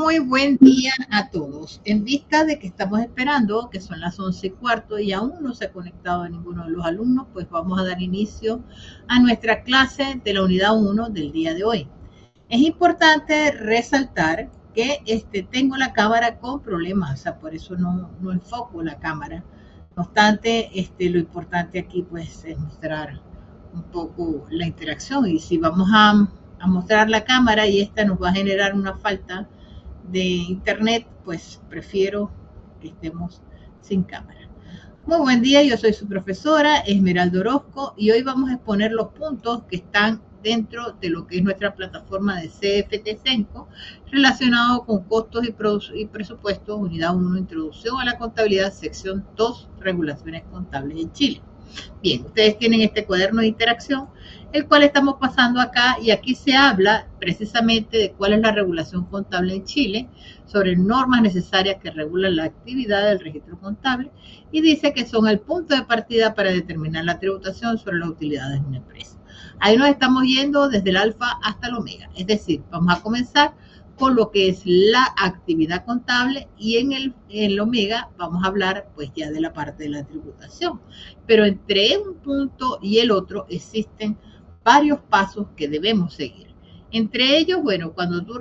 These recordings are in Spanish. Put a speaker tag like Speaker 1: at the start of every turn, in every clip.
Speaker 1: Muy buen día a todos. En vista de que estamos esperando, que son las 11:15 y aún no se ha conectado a ninguno de los alumnos, pues vamos a dar inicio a nuestra clase de la unidad 1 del día de hoy. Es importante resaltar que tengo la cámara con problemas, o sea, por eso no enfoco la cámara. No obstante, lo importante aquí pues es mostrar un poco la interacción, y si vamos a mostrar la cámara y esta nos va a generar una falta de internet, pues prefiero que estemos sin cámara. Muy buen día, yo soy su profesora Esmeralda Orozco y hoy vamos a exponer los puntos que están dentro de lo que es nuestra plataforma de CFT Cenco relacionado con costos y presupuestos, unidad 1, introducción a la contabilidad, sección 2, regulaciones contables en Chile. Bien, ustedes tienen este cuaderno de interacción, el cual estamos pasando acá, y aquí se habla precisamente de cuál es la regulación contable en Chile, sobre normas necesarias que regulan la actividad del registro contable, y dice que son el punto de partida para determinar la tributación sobre las utilidades de una empresa. Ahí nos estamos yendo desde el alfa hasta el omega, es decir, vamos a comenzar con lo que es la actividad contable, y en el omega vamos a hablar pues ya de la parte de la tributación. Pero entre un punto y el otro existen varios pasos que debemos seguir. Entre ellos, bueno, cuando tú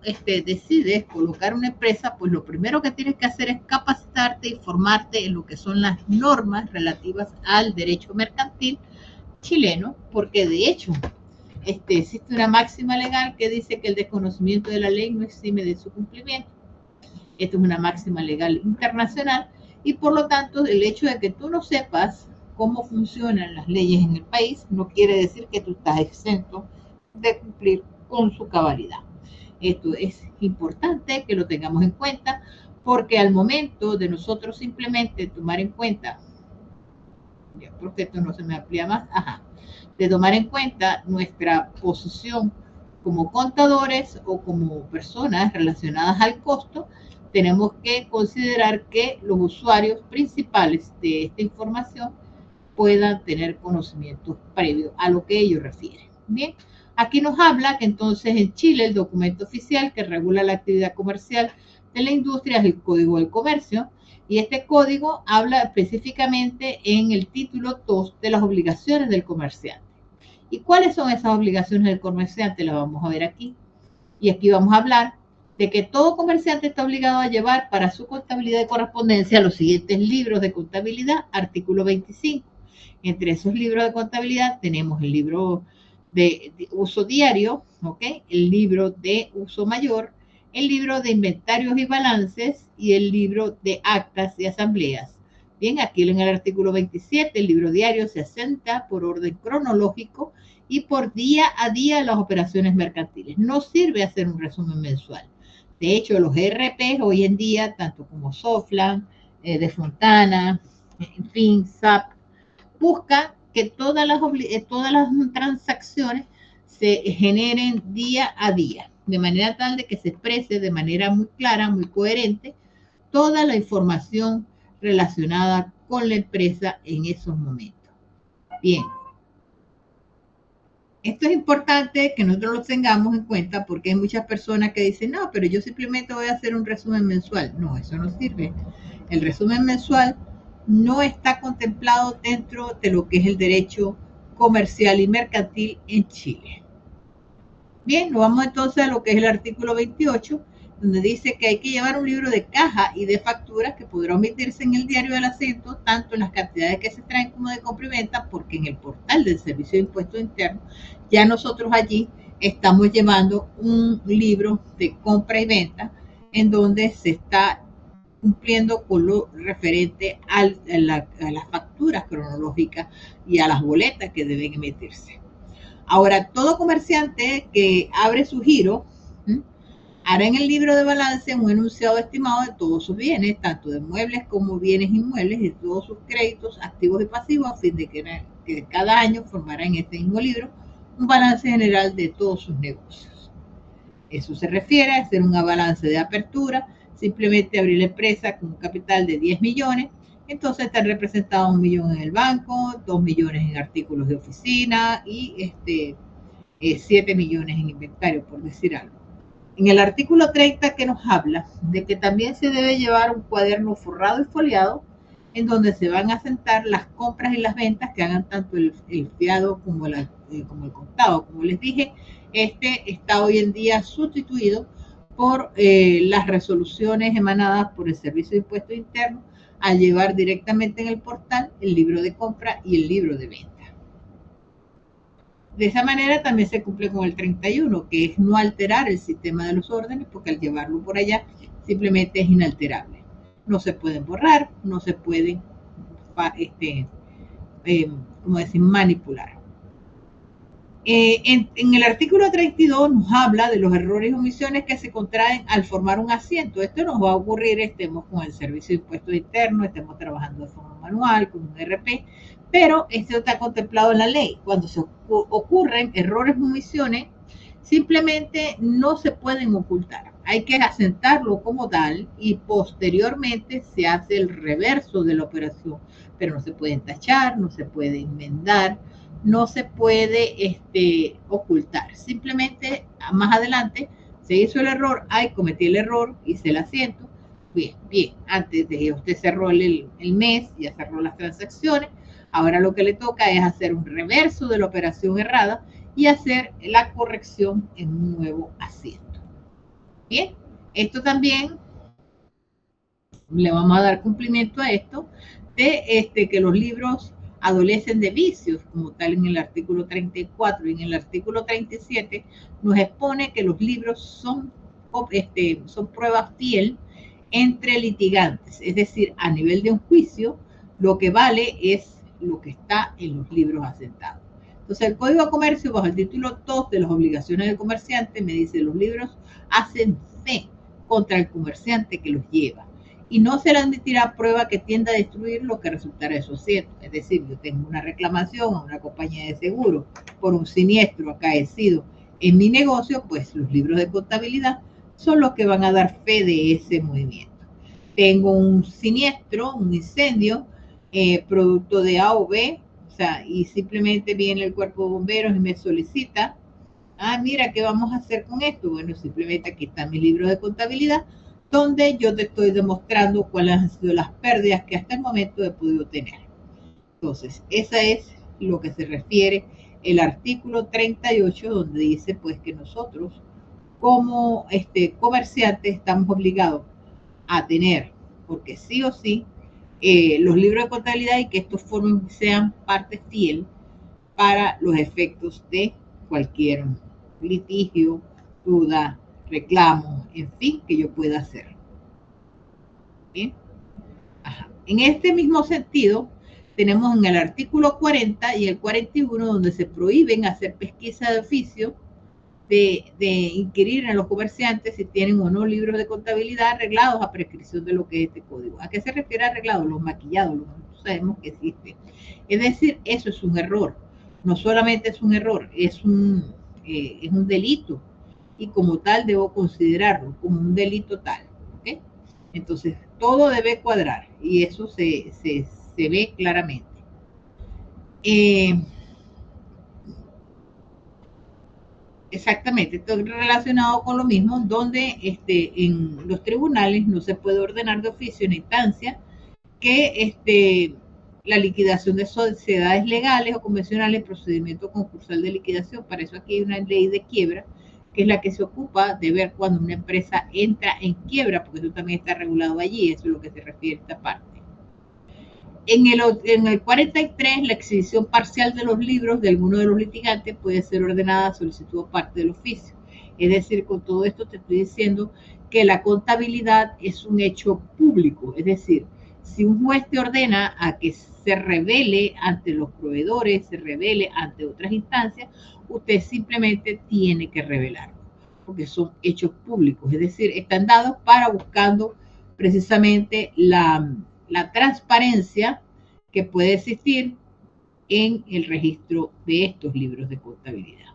Speaker 1: decides colocar una empresa, pues lo primero que tienes que hacer es capacitarte y formarte en lo que son las normas relativas al derecho mercantil chileno, porque de hecho existe una máxima legal que dice que el desconocimiento de la ley no exime de su cumplimiento. Esto es una máxima legal internacional, y por lo tanto el hecho de que tú no sepas cómo funcionan las leyes en el país no quiere decir que tú estás exento de cumplir con su cabalidad. Esto es importante que lo tengamos en cuenta, porque al momento de nosotros simplemente tomar en cuenta, ya, porque esto no se me amplía más, de tomar en cuenta nuestra posición como contadores o como personas relacionadas al costo, tenemos que considerar que los usuarios principales de esta información puedan tener conocimientos previos a lo que ellos refieren. Bien, aquí nos habla que entonces en Chile el documento oficial que regula la actividad comercial de la industria es el Código del Comercio, y este código habla específicamente en el título 2 de las obligaciones del comerciante. ¿Y cuáles son esas obligaciones del comerciante? Las vamos a ver aquí. Y aquí vamos a hablar de que todo comerciante está obligado a llevar para su contabilidad de correspondencia los siguientes libros de contabilidad, artículo 25. Entre esos libros de contabilidad tenemos el libro de uso diario, ¿okay? El libro de uso mayor, el libro de inventarios y balances y el libro de actas y asambleas. Bien, aquí en el artículo 27, el libro diario se asienta por orden cronológico y por día a día las operaciones mercantiles. No sirve hacer un resumen mensual. De hecho, los ERP hoy en día, tanto como Soflan, de Fontana, en fin, SAP, busca que todas las transacciones se generen día a día, de manera tal de que se exprese de manera muy clara, muy coherente, toda la información relacionada con la empresa en esos momentos. Bien, esto es importante que nosotros lo tengamos en cuenta, porque hay muchas personas que dicen, no, pero yo simplemente voy a hacer un resumen mensual. No, eso no sirve. El resumen mensual no está contemplado dentro de lo que es el derecho comercial y mercantil en Chile. Bien, nos vamos entonces a lo que es el artículo 28, donde dice que hay que llevar un libro de caja y de facturas que podrá omitirse en el diario del acento, tanto en las cantidades que se traen como de compra y venta, porque en el portal del Servicio de Impuestos Internos ya nosotros allí estamos llevando un libro de compra y venta en donde se está cumpliendo con lo referente a las facturas cronológicas y a las boletas que deben emitirse. Ahora, todo comerciante que abre su giro hará en el libro de balance un enunciado estimado de todos sus bienes, tanto de muebles como bienes inmuebles, y todos sus créditos, activos y pasivos, a fin de que cada año formará en este mismo libro un balance general de todos sus negocios. Eso se refiere a hacer una balance de apertura, simplemente abrir la empresa con un capital de 10 millones, entonces están representados 1 millón en el banco, 2 millones en artículos de oficina y 7 millones en inventario, por decir algo. En el artículo 30 que nos habla de que también se debe llevar un cuaderno forrado y foliado en donde se van a sentar las compras y las ventas que hagan tanto el fiado como el contado. Como les dije, este está hoy en día sustituido por las resoluciones emanadas por el Servicio de Impuestos Internos al llevar directamente en el portal el libro de compra y el libro de venta. De esa manera también se cumple con el 31, que es no alterar el sistema de los órdenes, porque al llevarlo por allá simplemente es inalterable. No se pueden borrar, no se pueden, como decir, manipular. En el artículo 32 nos habla de los errores y omisiones que se contraen al formar un asiento. Esto nos va a ocurrir, estemos con el Servicio de Impuestos Internos, estemos trabajando de forma manual, con un RP, pero esto está contemplado en la ley. Cuando se ocurren errores o omisiones, simplemente no se pueden ocultar. Hay que asentarlo como tal y posteriormente se hace el reverso de la operación, pero no se pueden tachar, no se puede enmendar, no se puede ocultar. Simplemente más adelante se hizo el error, cometí el error, hice el asiento. Bien, antes de que usted cerró el mes, ya cerró las transacciones, ahora lo que le toca es hacer un reverso de la operación errada y hacer la corrección en un nuevo asiento. Bien, esto también le vamos a dar cumplimiento a esto de que los libros adolecen de vicios, como tal en el artículo 34 y en el artículo 37 nos expone que los libros son pruebas fiel entre litigantes, es decir, a nivel de un juicio, lo que vale es lo que está en los libros asentados. Entonces, el Código de Comercio, bajo el título 2 de las obligaciones del comerciante, me dice los libros hacen fe contra el comerciante que los lleva y no se le admitirá prueba que tienda a destruir lo que resultará de su asiento. Es decir, yo tengo una reclamación a una compañía de seguro por un siniestro acaecido en mi negocio, pues los libros de contabilidad son los que van a dar fe de ese movimiento. Tengo un siniestro, un incendio, producto de A o B, o sea, y simplemente viene el cuerpo de bomberos y me solicita, mira, ¿qué vamos a hacer con esto? Bueno, simplemente aquí está mi libro de contabilidad, donde yo te estoy demostrando cuáles han sido las pérdidas que hasta el momento he podido tener. Entonces, esa es lo que se refiere el artículo 38, donde dice pues que nosotros como comerciantes estamos obligados a tener, porque sí o sí, los libros de contabilidad y que estos sean parte fiel para los efectos de cualquier litigio, duda, reclamo, en fin, que yo pueda hacer. ¿Bien? Ajá. En este mismo sentido, tenemos en el artículo 40 y el 41 donde se prohíben hacer pesquisa de oficio de inquirir en los comerciantes si tienen o no libros de contabilidad arreglados a prescripción de lo que es este código. ¿A qué se refiere arreglados? Los maquillados, los sabemos que existe. Es decir, eso es un error. No solamente es un error, es un delito y como tal debo considerarlo como un delito tal. ¿Okay? Entonces, todo debe cuadrar y eso se ve claramente. Exactamente, esto es relacionado con lo mismo, donde en los tribunales no se puede ordenar de oficio en instancia que la liquidación de sociedades legales o convencionales, procedimiento concursal de liquidación. Para eso aquí hay una ley de quiebra, que es la que se ocupa de ver cuando una empresa entra en quiebra, porque eso también está regulado allí, eso es lo que se refiere a esta parte. En el 43, la exhibición parcial de los libros de alguno de los litigantes puede ser ordenada a solicitud o parte del oficio. Es decir, con todo esto te estoy diciendo que la contabilidad es un hecho público. Es decir, si un juez te ordena a que se revele ante los proveedores, se revele ante otras instancias, usted simplemente tiene que revelarlo, porque son hechos públicos. Es decir, están dados para buscando precisamente la transparencia que puede existir en el registro de estos libros de contabilidad.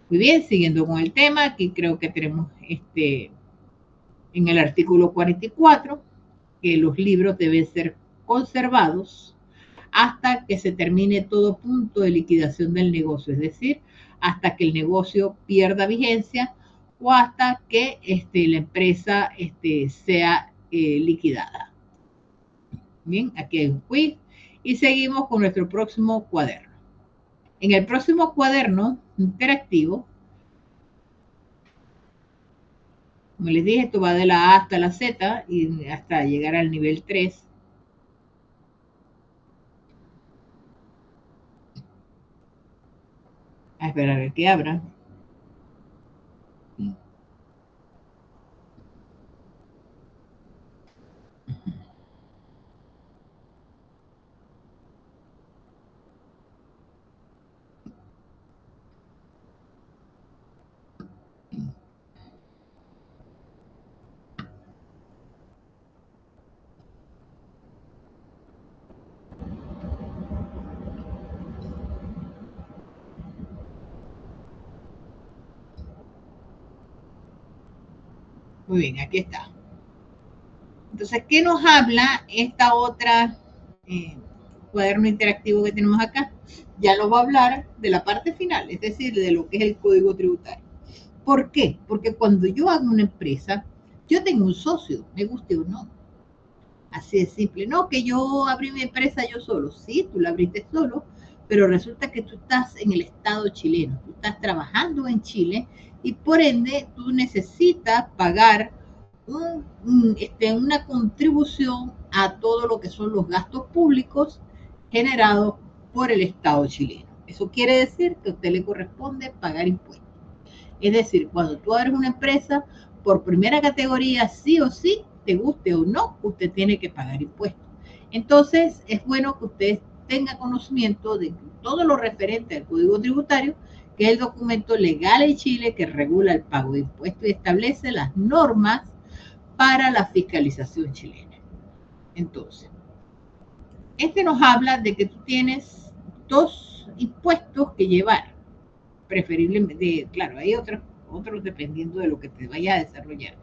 Speaker 1: Muy bien, siguiendo con el tema, aquí creo que tenemos en el artículo 44 que los libros deben ser conservados hasta que se termine todo punto de liquidación del negocio, es decir, hasta que el negocio pierda vigencia o hasta que la empresa sea liquidada. Bien, aquí hay un quiz y seguimos con nuestro próximo cuaderno. En el próximo cuaderno interactivo, como les dije, esto va de la A hasta la Z y hasta llegar al nivel 3. A esperar a que abra. Muy bien, aquí está. Entonces, ¿qué nos habla esta otra cuaderno interactivo que tenemos acá? Ya lo va a hablar de la parte final, es decir, de lo que es el código tributario. ¿Por qué? Porque cuando yo hago una empresa, yo tengo un socio, me guste o no. Así de simple. No, que yo abrí mi empresa yo solo. Sí, tú la abriste solo, pero resulta que tú estás en el Estado chileno, tú estás trabajando en Chile y por ende tú necesitas pagar una contribución a todo lo que son los gastos públicos generados por el Estado chileno. Eso quiere decir que a usted le corresponde pagar impuestos. Es decir, cuando tú abres una empresa, por primera categoría, sí o sí, te guste o no, usted tiene que pagar impuestos. Entonces, es bueno que usted tenga conocimiento de todo lo referente al Código Tributario, que es el documento legal en Chile que regula el pago de impuestos y establece las normas para la fiscalización chilena. Entonces, nos habla de que tú tienes dos impuestos que llevar, preferiblemente, claro, hay otros dependiendo de lo que te vaya a desarrollar,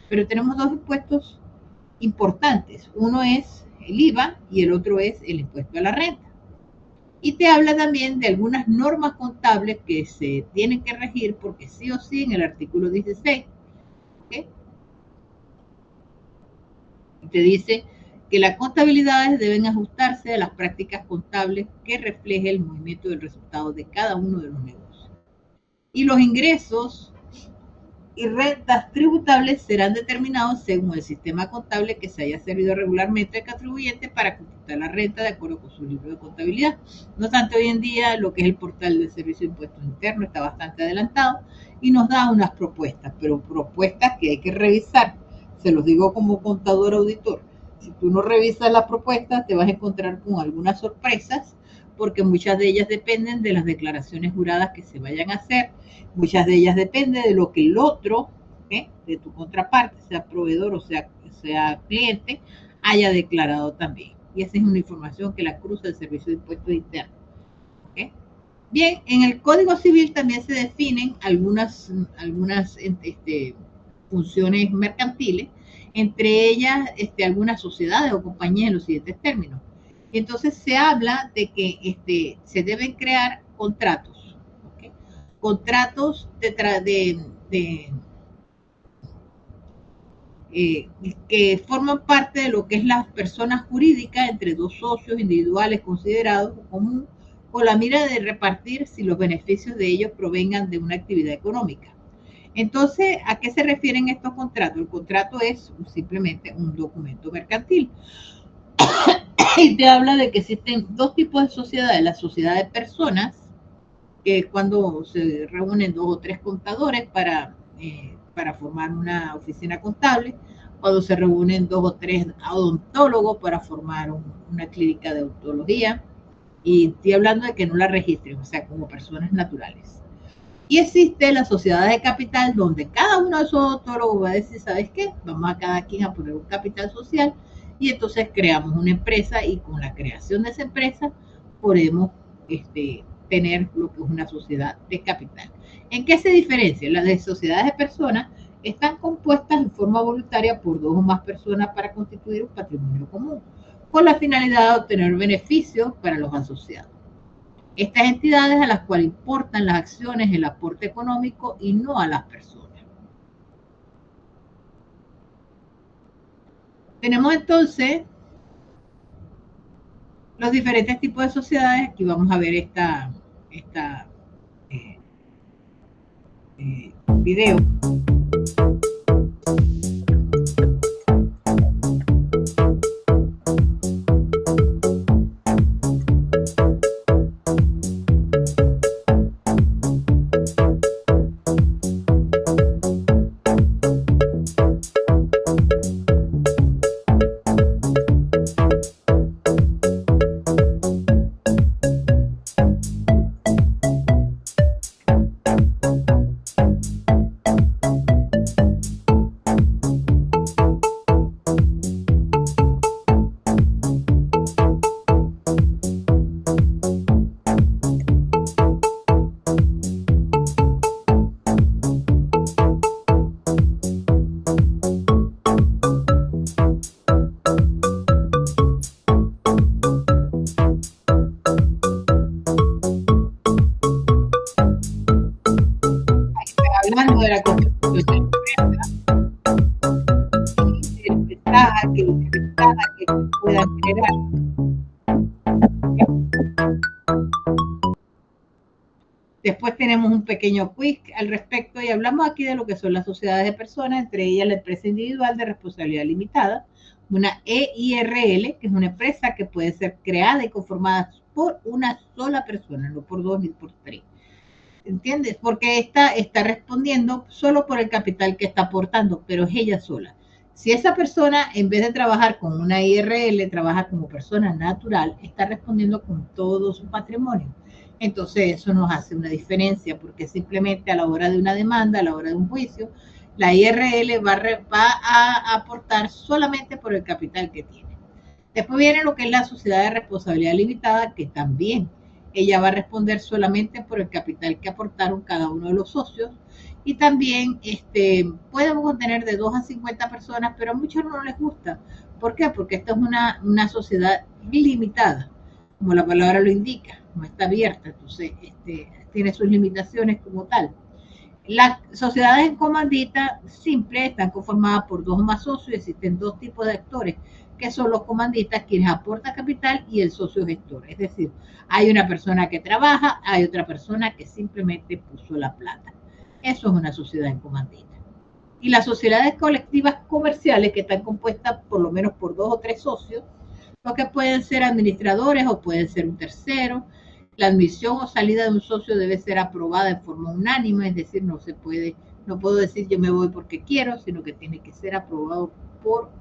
Speaker 1: pero tenemos dos impuestos importantes, uno es el IVA y el otro es el impuesto a la renta. Y te habla también de algunas normas contables que se tienen que regir porque sí o sí en el artículo 16, ¿okay? Te dice que las contabilidades deben ajustarse a las prácticas contables que refleje el movimiento del resultado de cada uno de los negocios. Y los ingresos y rentas tributables serán determinados según el sistema contable que se haya servido regularmente al contribuyente para computar la renta de acuerdo con su libro de contabilidad. No obstante, hoy en día lo que es el portal del Servicio de Impuestos Internos está bastante adelantado y nos da unas propuestas, pero propuestas que hay que revisar. Se los digo como contador auditor. Si tú no revisas las propuestas, te vas a encontrar con algunas sorpresas porque muchas de ellas dependen de las declaraciones juradas que se vayan a hacer. Muchas de ellas dependen de lo que el otro, de tu contraparte, sea proveedor o sea cliente, haya declarado también. Y esa es una información que la cruza el Servicio de Impuestos Internos. ¿Okay? Bien, en el Código Civil también se definen algunas funciones mercantiles, entre ellas algunas sociedades o compañías en los siguientes términos. Y entonces se habla de que se deben crear contratos, ¿okay? Contratos que forman parte de lo que es las personas jurídicas entre dos socios individuales considerados común con la mira de repartir si los beneficios de ellos provengan de una actividad económica. Entonces, ¿a qué se refieren estos contratos? El contrato es simplemente un documento mercantil. Y te habla de que existen dos tipos de sociedades. La sociedad de personas, que es cuando se reúnen dos o tres contadores para formar una oficina contable, cuando se reúnen dos o tres odontólogos para formar una clínica de odontología, y estoy hablando de que no la registren, o sea, como personas naturales. Y existe la sociedad de capital donde cada uno de esos odontólogos va a decir, ¿sabes qué? Vamos a cada quien a poner un capital social y entonces creamos una empresa y con la creación de esa empresa podemos tener lo que es una sociedad de capital. ¿En qué se diferencia? Las de sociedades de personas están compuestas en forma voluntaria por dos o más personas para constituir un patrimonio común, con la finalidad de obtener beneficios para los asociados. Estas entidades a las cuales importan las acciones, el aporte económico y no a las personas. Tenemos entonces los diferentes tipos de sociedades. Aquí vamos a ver esta eh, video. Hablando de la constitución y de desventajas que puedan generar. Después tenemos un pequeño quiz al respecto y hablamos aquí de lo que son las sociedades de personas, entre ellas la empresa individual de responsabilidad limitada, una EIRL, que es una empresa que puede ser creada y conformada por una sola persona, no por dos ni por tres. ¿Entiendes? Porque esta está respondiendo solo por el capital que está aportando, pero es ella sola. Si esa persona, en vez de trabajar con una IRL, trabaja como persona natural, está respondiendo con todo su patrimonio. Entonces eso nos hace una diferencia, porque simplemente a la hora de una demanda, a la hora de un juicio, la IRL va a aportar solamente por el capital que tiene. Después viene lo que es la sociedad de responsabilidad limitada, que también ella va a responder solamente por el capital que aportaron cada uno de los socios. Y también podemos tener de 2 a 50 personas, pero a muchos no les gusta. ¿Por qué? Porque esta es una sociedad limitada, como la palabra lo indica, no está abierta, entonces tiene sus limitaciones como tal. Las sociedades en comandita simple están conformadas por 2 o más socios. Existen 2 tipos de actores, que son los comandistas, quienes aportan capital, y el socio gestor. Es decir, hay una persona que trabaja, hay otra persona que simplemente puso la plata. Eso es una sociedad en comandita. Y las sociedades colectivas comerciales, que están compuestas por lo menos por 2 o 3 socios, lo que pueden ser administradores o pueden ser un tercero. La admisión o salida de un socio debe ser aprobada en forma unánime, es decir, no puedo decir yo me voy porque quiero, sino que tiene que ser aprobado por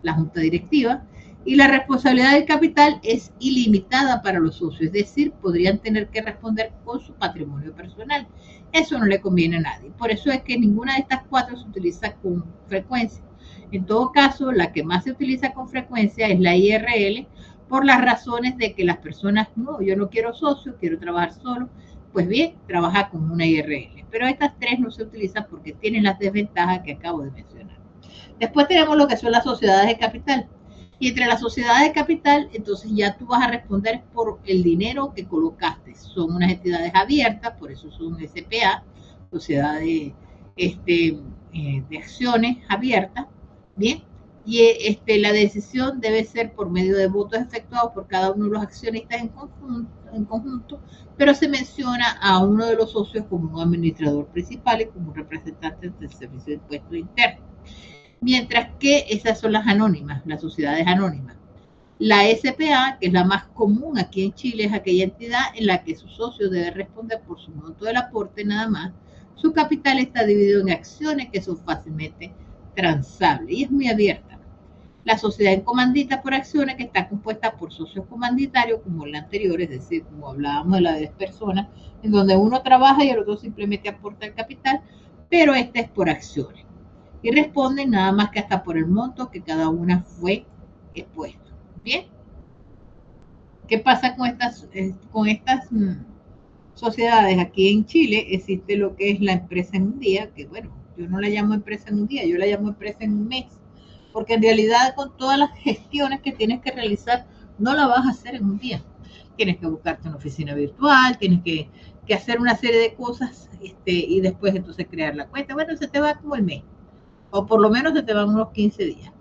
Speaker 1: la junta directiva. Y la responsabilidad del capital es ilimitada para los socios, es decir, podrían tener que responder con su patrimonio personal. Eso no le conviene a nadie. Por eso es que ninguna de estas 4 se utiliza con frecuencia. En todo caso, la que más se utiliza con frecuencia es la IRL, por las razones de que las personas, no, yo no quiero socio, quiero trabajar solo. Pues bien, trabaja con una IRL. Pero estas 3 no se utilizan porque tienen las desventajas que acabo de mencionar. Después tenemos lo que son las sociedades de capital. Y entre las sociedades de capital, entonces ya tú vas a responder por el dinero que colocaste. Son unas entidades abiertas, por eso son SPA, sociedades de acciones abiertas. Bien, y la decisión debe ser por medio de votos efectuados por cada uno de los accionistas en conjunto, pero se menciona a uno de los socios como un administrador principal y como un representante del Servicio de Impuestos Internos. Mientras que esas son las anónimas, las sociedades anónimas. La SPA, que es la más común aquí en Chile, es aquella entidad en la que su socio debe responder por su monto del aporte nada más. Su capital está dividido en acciones que son fácilmente transables y es muy abierta. La sociedad en comandita por acciones, que está compuesta por socios comanditarios como la anterior, es decir, como hablábamos de la de 10 personas, en donde uno trabaja y el otro simplemente aporta el capital, pero esta es por acciones. Y responden nada más que hasta por el monto que cada una fue expuesto. Bien. ¿Qué pasa con estas sociedades? Aquí en Chile existe lo que es la empresa en un día, que bueno, yo no la llamo empresa en un día, yo la llamo empresa en un mes, porque en realidad con todas las gestiones que tienes que realizar, no la vas a hacer en un día. Tienes que buscarte una oficina virtual, tienes que hacer una serie de cosas y después entonces crear la cuenta. Bueno, se te va como el mes. o por lo menos se te van unos 15 días.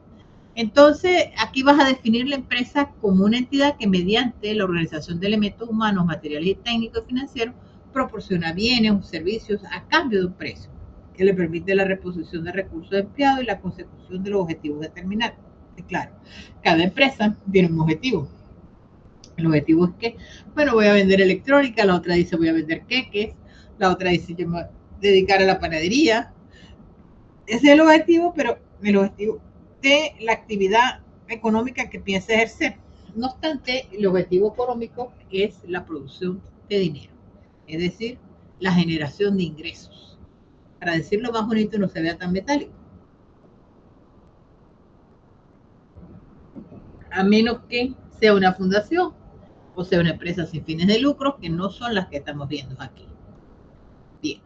Speaker 1: Entonces, aquí vas a definir la empresa como una entidad que mediante la organización de elementos humanos, materiales y técnicos y financieros proporciona bienes o servicios a cambio de un precio, que le permite la reposición de recursos de empleados y la consecución de los objetivos determinados. Y claro, cada empresa tiene un objetivo. El objetivo es que, bueno, voy a vender electrónica, la otra dice voy a vender queques, la otra dice yo me voy a dedicar a la panadería. Ese es el objetivo, pero el objetivo de la actividad económica que piensa ejercer. No obstante, el objetivo económico es la producción de dinero, es decir, la generación de ingresos. Para decirlo más bonito y no se vea tan metálico. A menos que sea una fundación o sea una empresa sin fines de lucro, que no son las que estamos viendo aquí. Bien.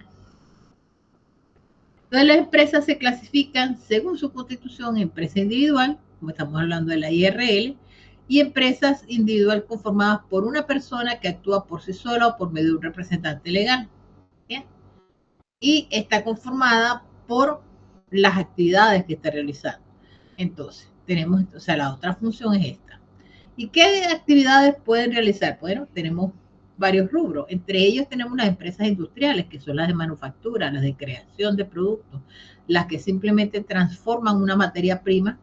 Speaker 1: Entonces las empresas se clasifican según su constitución, empresa individual, como estamos hablando de la IRL, y empresas individual conformadas por una persona que actúa por sí sola o por medio de un representante legal. ¿Bien? Y está conformada por las actividades que está realizando. Entonces, tenemos, o sea, la otra función es esta. ¿Y qué actividades pueden realizar? Bueno, tenemos varios rubros. Entre ellos tenemos las empresas industriales, que son las de manufactura, las de creación de productos, las que simplemente transforman una materia prima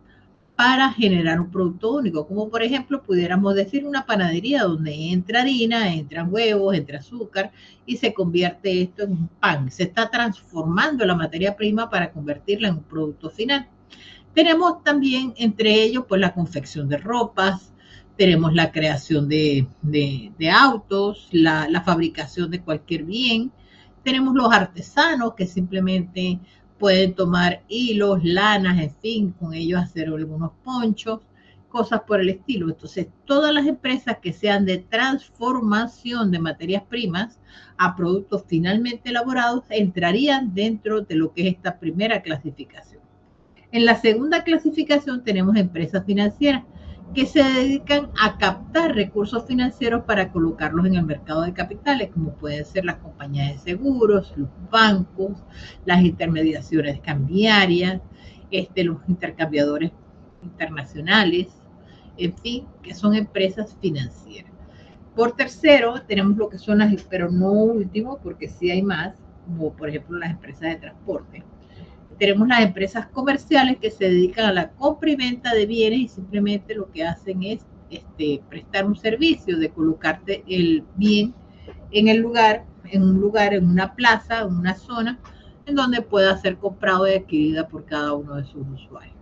Speaker 1: para generar un producto único, como por ejemplo pudiéramos decir una panadería donde entra harina, entran huevos, entra azúcar y se convierte esto en un pan. Se está transformando la materia prima para convertirla en un producto final. Tenemos también entre ellos pues la confección de ropas, tenemos la creación de autos, la fabricación de cualquier bien, tenemos los artesanos que simplemente pueden tomar hilos, lanas, en fin, con ellos hacer algunos ponchos, cosas por el estilo. Entonces, todas las empresas que sean de transformación de materias primas a productos finalmente elaborados entrarían dentro de lo que es esta primera clasificación. En la segunda clasificación tenemos empresas financieras que se dedican a captar recursos financieros para colocarlos en el mercado de capitales, como pueden ser las compañías de seguros, los bancos, las intermediaciones cambiarias, los intercambiadores internacionales, en fin, que son empresas financieras. Por tercero, tenemos lo que son las, pero no último, porque sí hay más, como por ejemplo las empresas de transporte. Tenemos las empresas comerciales que se dedican a la compra y venta de bienes y simplemente lo que hacen es prestar un servicio de colocarte el bien en el lugar, en una plaza, en una zona, en donde pueda ser comprado y adquirida por cada uno de sus usuarios.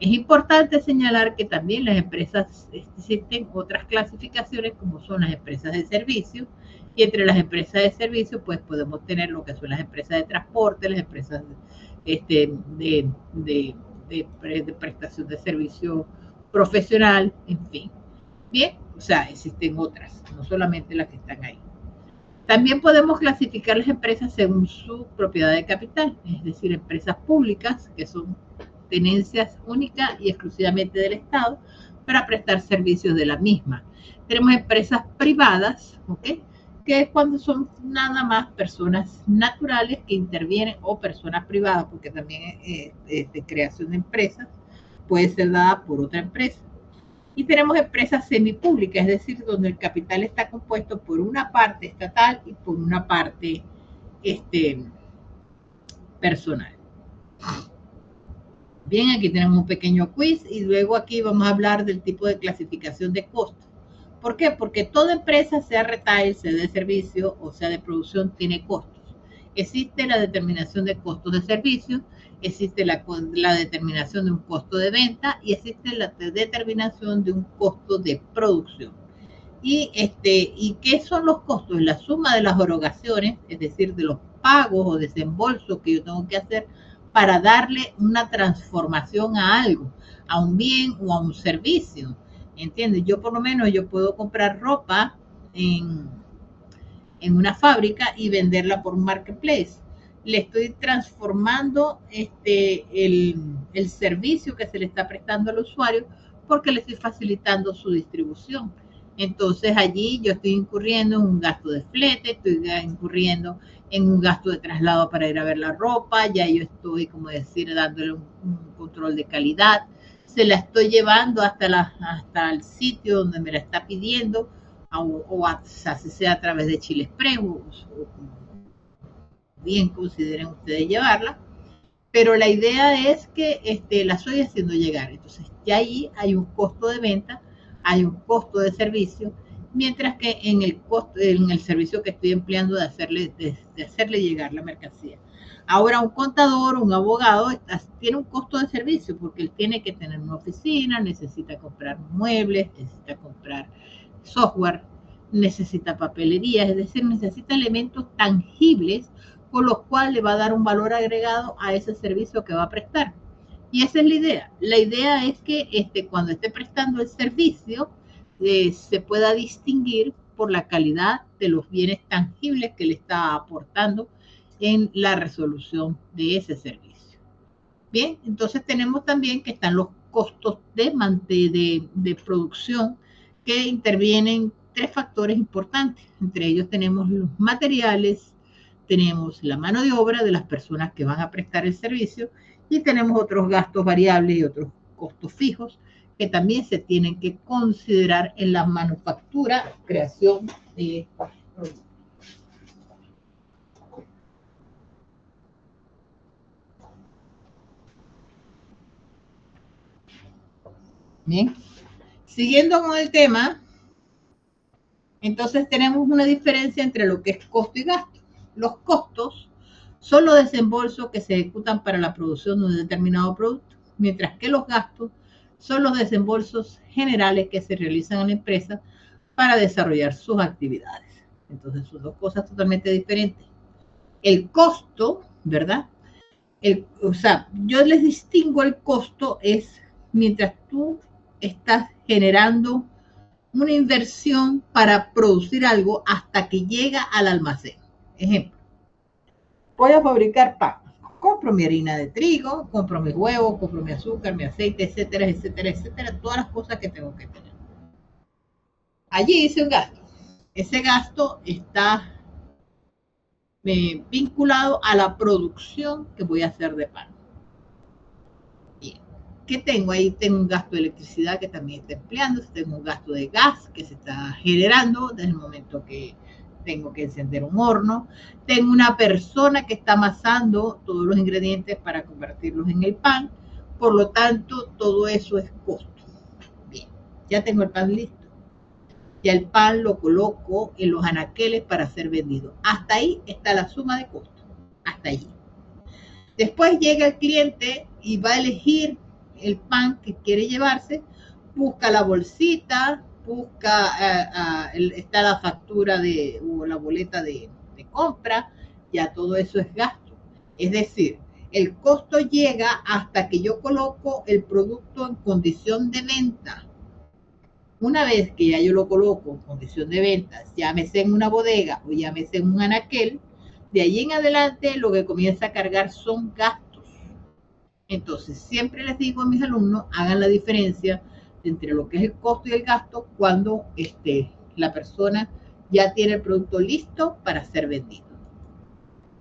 Speaker 1: Es importante señalar que también las empresas, existen otras clasificaciones como son las empresas de servicio, y entre las empresas de servicio pues podemos tener lo que son las empresas de transporte, las empresas de prestación de servicio profesional, en fin. Bien, o sea, existen otras, no solamente las que están ahí. También podemos clasificar las empresas según su propiedad de capital, es decir, empresas públicas, que son tenencias únicas y exclusivamente del Estado, para prestar servicios de la misma. Tenemos empresas privadas, ¿ok?, que es cuando son nada más personas naturales que intervienen o personas privadas, porque también de creación de empresas puede ser dada por otra empresa. Y tenemos empresas semipúblicas, es decir, donde el capital está compuesto por una parte estatal y por una parte personal. Bien, aquí tenemos un pequeño quiz y luego aquí vamos a hablar del tipo de clasificación de costos. ¿Por qué? Porque toda empresa, sea retail, sea de servicio o sea de producción, tiene costos. Existe la determinación de costos de servicio, existe la determinación de un costo de venta y existe la determinación de un costo de producción. ¿Y qué son los costos? La suma de las erogaciones, es decir, de los pagos o desembolsos que yo tengo que hacer para darle una transformación a algo, a un bien o a un servicio. ¿Entiendes? Yo por lo menos yo puedo comprar ropa en una fábrica y venderla por un marketplace. Le estoy transformando el servicio que se le está prestando al usuario porque le estoy facilitando su distribución. Entonces allí yo estoy incurriendo en un gasto de flete, estoy incurriendo en un gasto de traslado para ir a ver la ropa, ya yo estoy, como decir, dándole un control de calidad, se la estoy llevando hasta el sitio donde me la está pidiendo, o así sea a través de Chile Express, o bien consideren ustedes llevarla, pero la idea es que la estoy haciendo llegar. Entonces, ya ahí hay un costo de venta, hay un costo de servicio, mientras que en el servicio que estoy empleando de hacerle llegar la mercancía. Ahora, un contador, un abogado, tiene un costo de servicio porque él tiene que tener una oficina, necesita comprar muebles, necesita comprar software, necesita papelería, es decir, necesita elementos tangibles con los cuales le va a dar un valor agregado a ese servicio que va a prestar. Y esa es la idea. La idea es que cuando esté prestando el servicio se pueda distinguir por la calidad de los bienes tangibles que le está aportando en la resolución de ese servicio. Bien, entonces tenemos también que están los costos de producción, que intervienen tres factores importantes. Entre ellos tenemos los materiales, tenemos la mano de obra de las personas que van a prestar el servicio y tenemos otros gastos variables y otros costos fijos que también se tienen que considerar en la manufactura, creación de productos. Bien, siguiendo con el tema, entonces tenemos una diferencia entre lo que es costo y gasto. Los costos son los desembolsos que se ejecutan para la producción de un determinado producto, mientras que los gastos son los desembolsos generales que se realizan en la empresa para desarrollar sus actividades. Entonces son dos cosas totalmente diferentes. El costo, ¿verdad? O sea, yo les distingo el costo es mientras tú estás generando una inversión para producir algo hasta que llega al almacén. Ejemplo, voy a fabricar pan. Compro mi harina de trigo, compro mis huevos, compro mi azúcar, mi aceite, etcétera, etcétera, etcétera, todas las cosas que tengo que tener. Allí hice un gasto. Ese gasto está vinculado a la producción que voy a hacer de pan. Bien. ¿Qué tengo? Ahí tengo un gasto de electricidad que también está empleando, tengo un gasto de gas que se está generando desde el momento que tengo que encender un horno, tengo una persona que está amasando todos los ingredientes para convertirlos en el pan, por lo tanto todo eso es costo. Bien, ya tengo el pan listo, ya el pan lo coloco en los anaqueles para ser vendido. Hasta ahí está la suma de costos, hasta allí. Después llega el cliente y va a elegir el pan que quiere llevarse, busca la bolsita, está la factura o la boleta de compra, ya todo eso es gasto. Es decir, el costo llega hasta que yo coloco el producto en condición de venta. Una vez que ya yo lo coloco en condición de venta, llámese en una bodega o llámese en un anaquel, de ahí en adelante lo que comienza a cargar son gastos. Entonces, siempre les digo a mis alumnos, hagan la diferencia entre lo que es el costo y el gasto cuando la persona ya tiene el producto listo para ser vendido.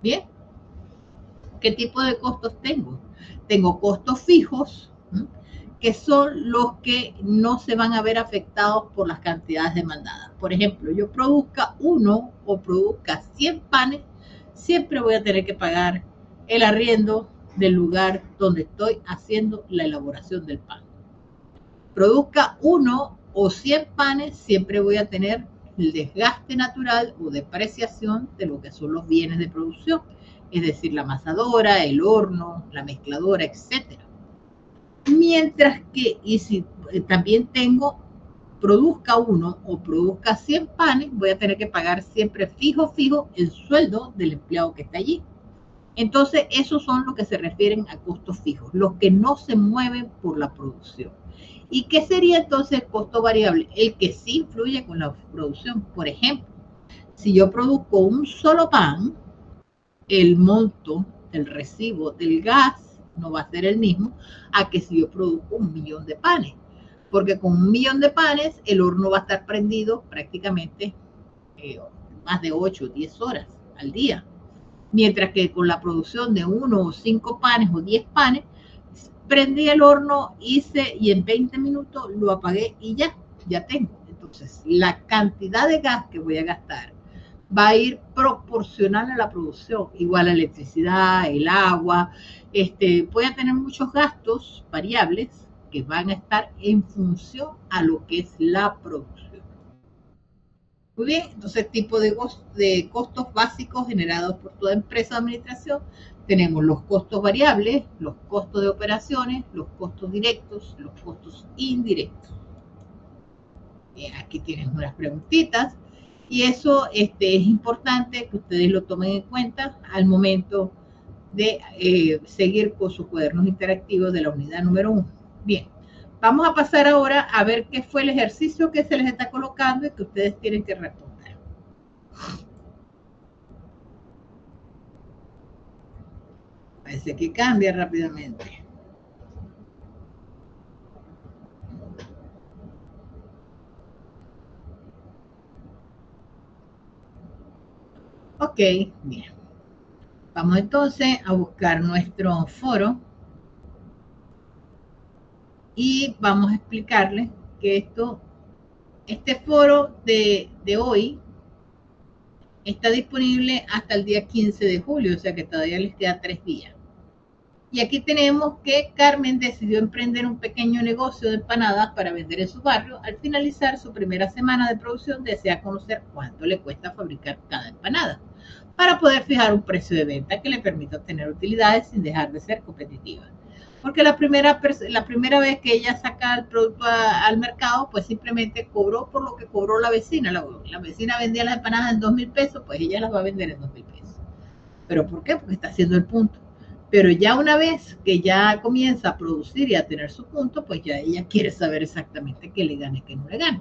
Speaker 1: Bien, ¿qué tipo de costos tengo? Tengo costos fijos, que son los que no se van a ver afectados por las cantidades demandadas. Por ejemplo, yo produzca uno o produzca 100 panes, siempre voy a tener que pagar el arriendo del lugar donde estoy haciendo la elaboración del pan. Produzca uno o 100 panes, siempre voy a tener el desgaste natural o depreciación de lo que son los bienes de producción, es decir, la amasadora, el horno, la mezcladora, etcétera. Mientras que, y si también produzca uno o produzca 100 panes, voy a tener que pagar siempre fijo el sueldo del empleado que está allí. Entonces, esos son los que se refieren a costos fijos, los que no se mueven por la producción. ¿Y qué sería entonces el costo variable? El que sí influye con la producción. Por ejemplo, si yo produzco un solo pan, el monto del recibo del gas no va a ser el mismo a que si yo produzco 1 millón de panes. porque con 1.000.000 de panes el horno va a estar prendido prácticamente más de 8 o 10 horas al día. Mientras que con la producción de 1 o 5 panes o 10 panes, prendí el horno, hice y en 20 minutos lo apagué y ya tengo. Entonces, la cantidad de gas que voy a gastar va a ir proporcional a la producción, igual a la electricidad, el agua. Voy a tener muchos gastos variables que van a estar en función a lo que es la producción. Muy bien, entonces tipo de costos básicos generados por toda empresa de administración. Tenemos los costos variables, los costos de operaciones, los costos directos, los costos indirectos. Aquí tienen unas preguntitas y eso es importante que ustedes lo tomen en cuenta al momento de seguir con sus cuadernos interactivos de la unidad número 1. Bien, vamos a pasar ahora a ver qué fue el ejercicio que se les está colocando y que ustedes tienen que responder. Parece que cambia rápidamente. Ok, bien. Vamos entonces a buscar nuestro foro y vamos a explicarles que este foro de hoy está disponible hasta el día 15 de julio, o sea que todavía les queda 3 días. Y aquí tenemos que Carmen decidió emprender un pequeño negocio de empanadas para vender en su barrio. Al finalizar su primera semana de producción, desea conocer cuánto le cuesta fabricar cada empanada para poder fijar un precio de venta que le permita obtener utilidades sin dejar de ser competitiva. Porque la primera vez que ella saca el producto al mercado, pues simplemente cobró por lo que cobró la vecina. La vecina vendía las empanadas en 2,000 pesos, pues ella las va a vender en 2,000 pesos. ¿Pero por qué? Porque está haciendo el punto. Pero ya una vez que ya comienza a producir y a tener su punto, pues ya ella quiere saber exactamente qué le gane y qué no le gane.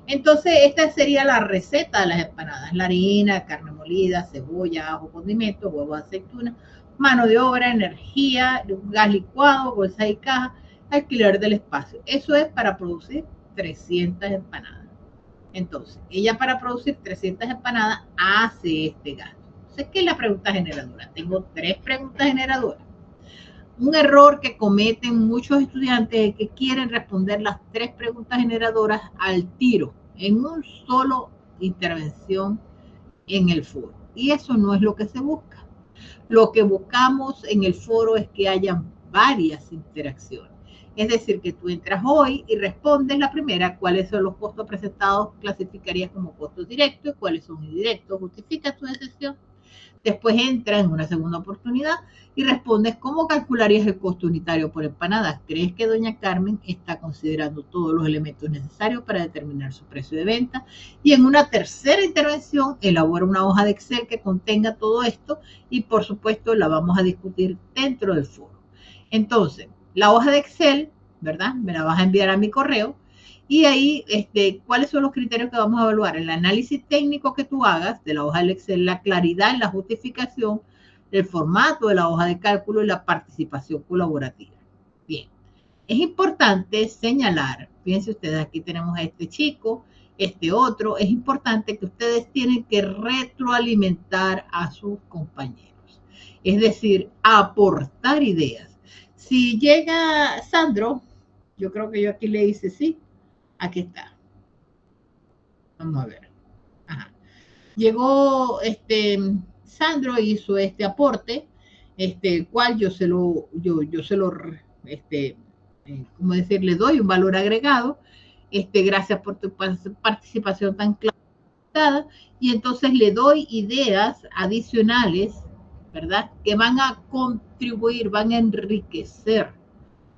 Speaker 1: Entonces, esta sería la receta de las empanadas. La harina, carne molida, cebolla, ajo, condimentos, huevos, aceituna, mano de obra, energía, gas licuado, bolsa y caja, alquiler del espacio. Eso es para producir 300 empanadas. Entonces, ella para producir 300 empanadas hace este gasto. Entonces, ¿qué es la pregunta generadora? Tengo 3 preguntas generadoras. Un error que cometen muchos estudiantes es que quieren responder las 3 preguntas generadoras al tiro, en un solo intervención en el foro. Y eso no es lo que se busca. Lo que buscamos en el foro es que haya varias interacciones. Es decir, que tú entras hoy y respondes la primera, cuáles son los costos presentados, clasificarías como costos directos, cuáles son indirectos, justifica tu decisión. Después entras en una segunda oportunidad y respondes cómo calcularías el costo unitario por empanadas. ¿Crees que doña Carmen está considerando todos los elementos necesarios para determinar su precio de venta? Y en una tercera intervención, elabora una hoja de Excel que contenga todo esto y por supuesto la vamos a discutir dentro del foro. Entonces, la hoja de Excel, ¿verdad? Me la vas a enviar a mi correo. Y ahí, ¿cuáles son los criterios que vamos a evaluar? El análisis técnico que tú hagas de la hoja del Excel, la claridad en la justificación, el formato de la hoja de cálculo y la participación colaborativa. Bien, es importante señalar, fíjense ustedes, aquí tenemos a este chico, este otro, es importante que ustedes tienen que retroalimentar a sus compañeros. Es decir, aportar ideas. Si llega Sandro, yo creo que yo aquí le hice sí. Aquí está. Vamos a ver. Ajá. Llegó Sandro hizo este aporte, el cual yo se lo, ¿cómo decir? Le doy un valor agregado. Gracias por tu participación tan clara. Y entonces le doy ideas adicionales, ¿verdad? Que van a contribuir, van a enriquecer.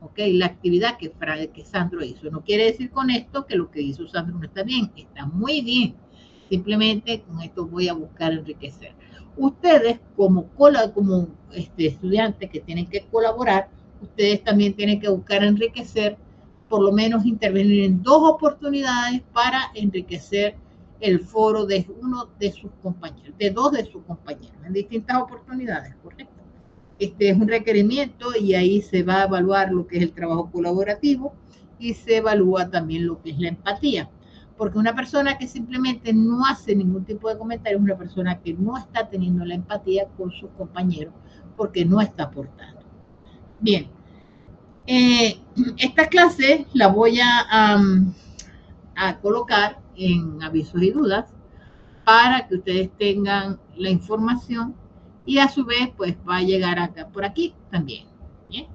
Speaker 1: ¿Ok? La actividad que Sandro hizo. No quiere decir con esto que lo que hizo Sandro no está bien, está muy bien. Simplemente con esto voy a buscar enriquecer. Ustedes como estudiantes que tienen que colaborar, ustedes también tienen que buscar enriquecer, por lo menos intervenir en 2 oportunidades para enriquecer el foro de uno de sus compañeros, de 2 de sus compañeros, en distintas oportunidades, ¿correcto? Es un requerimiento y ahí se va a evaluar lo que es el trabajo colaborativo y se evalúa también lo que es la empatía. Porque una persona que simplemente no hace ningún tipo de comentario es una persona que no está teniendo la empatía con sus compañeros porque no está aportando. Bien, esta clase la voy a colocar en avisos y dudas para que ustedes tengan la información y a su vez pues va a llegar acá por aquí también. Bien.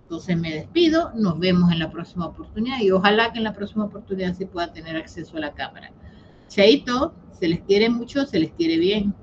Speaker 1: Entonces me despido, nos vemos en la próxima oportunidad y ojalá que en la próxima oportunidad se pueda tener acceso a la cámara. Chaito, se les quiere mucho, se les quiere bien.